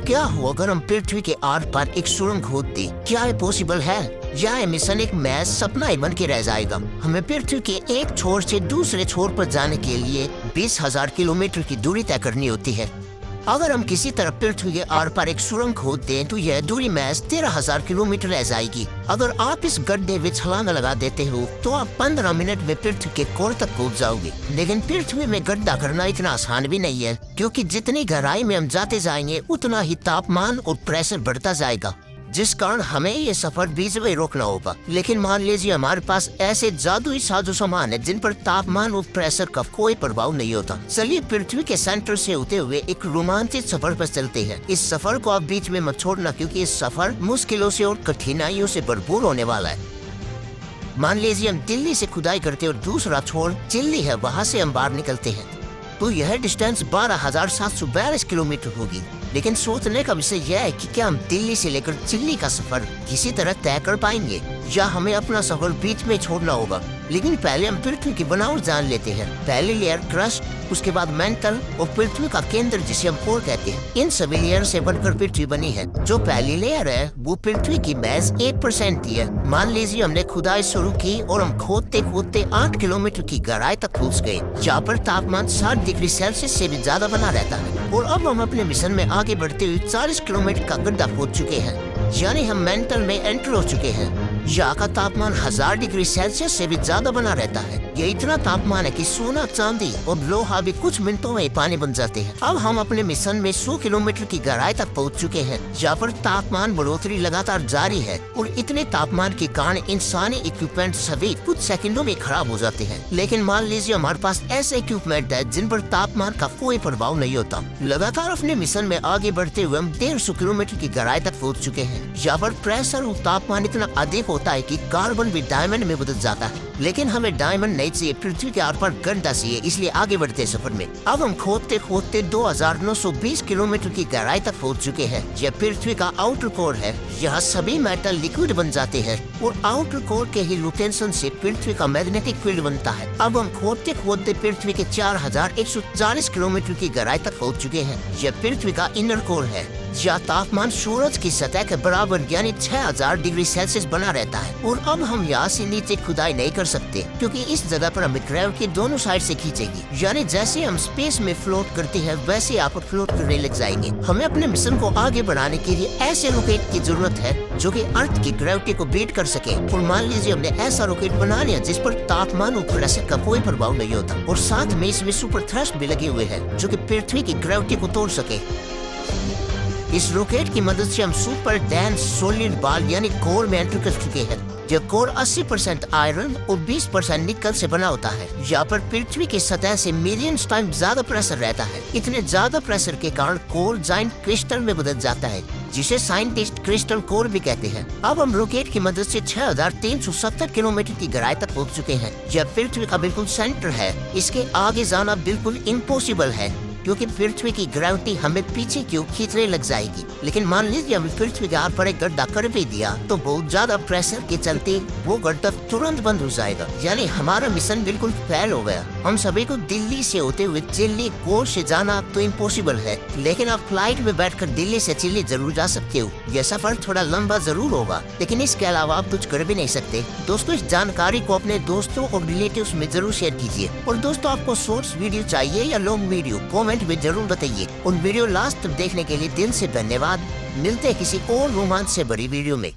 क्या हो अगर हम पृथ्वी के आर पार एक सुरंग खोद दें? क्या ये पॉसिबल है या ये मिशन एक महज सपना ही बन के रह जाएगा? हमें पृथ्वी के एक छोर से दूसरे छोर पर जाने के लिए 20,000 किलोमीटर की दूरी तय करनी होती है। अगर हम किसी तरह पृथ्वी के आर पार एक सुरंग खोद दें तो यह दूरी महज 13,000 किलोमीटर रह जाएगी। अगर आप इस गड्ढे में छलांग लगा देते हो तो आप 15 मिनट में पृथ्वी के कोर तक पहुंच जाओगे। लेकिन पृथ्वी में गड्ढा करना इतना आसान भी नहीं है, क्योंकि जितनी गहराई में हम जाते जाएंगे उतना ही तापमान और प्रेशर बढ़ता जाएगा, जिस कारण हमें ये सफर बीच में रोकना होगा। लेकिन मान लीजिए हमारे पास ऐसे जादुई साजो सामान है जिन पर तापमान और प्रेशर का कोई प्रभाव नहीं होता। चलिए पृथ्वी के सेंटर से होते हुए एक रोमांचित सफर पर चलते हैं। इस सफर को आप बीच में मत छोड़ना, क्योंकि इस सफर मुश्किलों से और कठिनाइयों से भरपूर होने वाला है। मान लीजिए हम दिल्ली से खुदाई करते और दूसरा छोर चिल्ली है, वहाँ से हम बाहर निकलते हैं, तो यह डिस्टेंस 12,742 किलोमीटर होगी। लेकिन सोचने का विषय यह है कि क्या हम दिल्ली से लेकर चिल्ली का सफर किसी तरह तय कर पाएंगे या हमें अपना सफर बीच में छोड़ना होगा। लेकिन पहले हम पृथ्वी की बनावट जान लेते हैं। पहले लेयर क्रस्ट, उसके बाद मेंटल और पृथ्वी का केंद्र जिसे हम कोर कहते हैं। इन सभी लेयर से बनकर पृथ्वी बनी है। जो पहली लेयर है वो पृथ्वी की महज 1% ही है। मान लीजिए हमने खुदाई शुरू की और हम खोदते खोदते 8 किलोमीटर की गहराई तक पहुँच गए, जहाँ पर तापमान 60 डिग्री सेल्सियस से भी ज्यादा बना रहता है। और अब हम अपने मिशन में आगे बढ़ते हुए 40 किलोमीटर का गड्ढा खोद चुके हैं, यानी हम मेंटल में एंटर हो चुके हैं। यहाँ का तापमान 1000 डिग्री सेल्सियस से भी ज्यादा बना रहता है। ये इतना तापमान है कि सोना, चांदी और लोहा भी कुछ मिनटों में पानी बन जाते हैं। अब हम अपने मिशन में 100 किलोमीटर की गहराई तक पहुँच चुके हैं, जहाँ पर तापमान बढ़ोतरी लगातार जारी है और इतने तापमान के कारण इंसानी इक्विपमेंट सभी कुछ सेकंडों में खराब हो जाते हैं। लेकिन मान लीजिए हमारे पास ऐसे इक्विपमेंट है जिन पर तापमान का कोई प्रभाव नहीं होता। लगातार अपने मिशन में आगे बढ़ते हुए हम 150 किलोमीटर की गहराई तक पहुँच चुके हैं, जहाँ पर प्रेशर और तापमान इतना अधिक होता है कि कार्बन भी डायमंड में बदल जाता है। लेकिन हमें डायमंड नहीं चाहिए, पृथ्वी के आर पार गड्ढा चाहिए, इसलिए आगे बढ़ते सफर में। अब हम खोदते खोदते 2920 किलोमीटर की गहराई तक पहुंच चुके हैं। यह पृथ्वी का आउटर कोर है। यहाँ सभी मेटल लिक्विड बन जाते हैं और आउटर कोर के ही रोटेशन से पृथ्वी का मैग्नेटिक फील्ड बनता है। अब हम खोदते खोदते पृथ्वी के 4140 किलोमीटर की गहराई तक पहुँच चुके हैं। यह पृथ्वी का इनर कोर है, जहाँ तापमान सूरज की सतह के बराबर यानी 6000 डिग्री सेल्सियस बना रहता है। और अब हम यहाँ से नीचे खुदाई नहीं कर सकते, क्योंकि इस जगह पर हमें ग्रेविटी दोनों साइड से खींचेगी। यानी जैसे हम स्पेस में फ्लोट करते हैं वैसे यहाँ पर फ्लोट करने लग जाएंगे। हमें अपने मिशन को आगे बढ़ाने के लिए ऐसे रॉकेट की जरूरत है जो कि अर्थ की ग्रेविटी को बीट कर सके। और मान लीजिए हमने ऐसा रॉकेट बना लिया जिस पर तापमान और प्रेशर का कोई प्रभाव नहीं होता, और साथ में इसमें सुपर थ्रस्ट भी लगे हुए हैं जो कि पृथ्वी की ग्रेविटी को तोड़ सके। इस रॉकेट की मदद से हम सुपर डेंस सॉलिड बॉल यानी कोर में एंटर कर चुके हैं। यह कोर 80% आयरन और 20% निकल से बना होता है। यहाँ पर पृथ्वी की सतह से मिलियंस टाइम ज्यादा प्रेशर रहता है। इतने ज्यादा प्रेशर के कारण कोर जाइंट क्रिस्टल में बदल जाता है, जिसे साइंटिस्ट क्रिस्टल कोर भी कहते हैं। अब हम रॉकेट की मदद से 6370 किलोमीटर की गहराई तक पहुँच चुके हैं। यह पृथ्वी का बिल्कुल सेंटर है। इसके आगे जाना बिल्कुल इम्पॉसिबल है, क्योंकि पृथ्वी की ग्रेविटी हमें पीछे क्यों खींचने लग जाएगी। लेकिन मान लीजिए हमने पृथ्वी के आर पर एक गड्ढा कर भी दिया तो बहुत ज्यादा प्रेशर के चलते वो गड्ढा तुरंत बंद हो जाएगा, यानी हमारा मिशन बिल्कुल फेल हो गया। हम सभी को दिल्ली से होते हुए चिल्ली कोर से जाना तो इम्पॉसिबल है, लेकिन आप फ्लाइट में बैठकर दिल्ली से चिल्ली जरूर जा सकते हो। यह सफर थोड़ा लंबा जरूर होगा, लेकिन इसके अलावा आप कुछ कर भी नहीं सकते। दोस्तों, इस जानकारी को अपने दोस्तों और रिलेटिव्स में जरूर शेयर कीजिए। और दोस्तों, आपको शॉर्ट्स वीडियो चाहिए या लॉन्ग वीडियो, कमेंट में जरूर बताइए। उन वीडियो लास्ट तक देखने के लिए दिल से धन्यवाद। मिलते हैं किसी और रोमांच से भरी वीडियो में।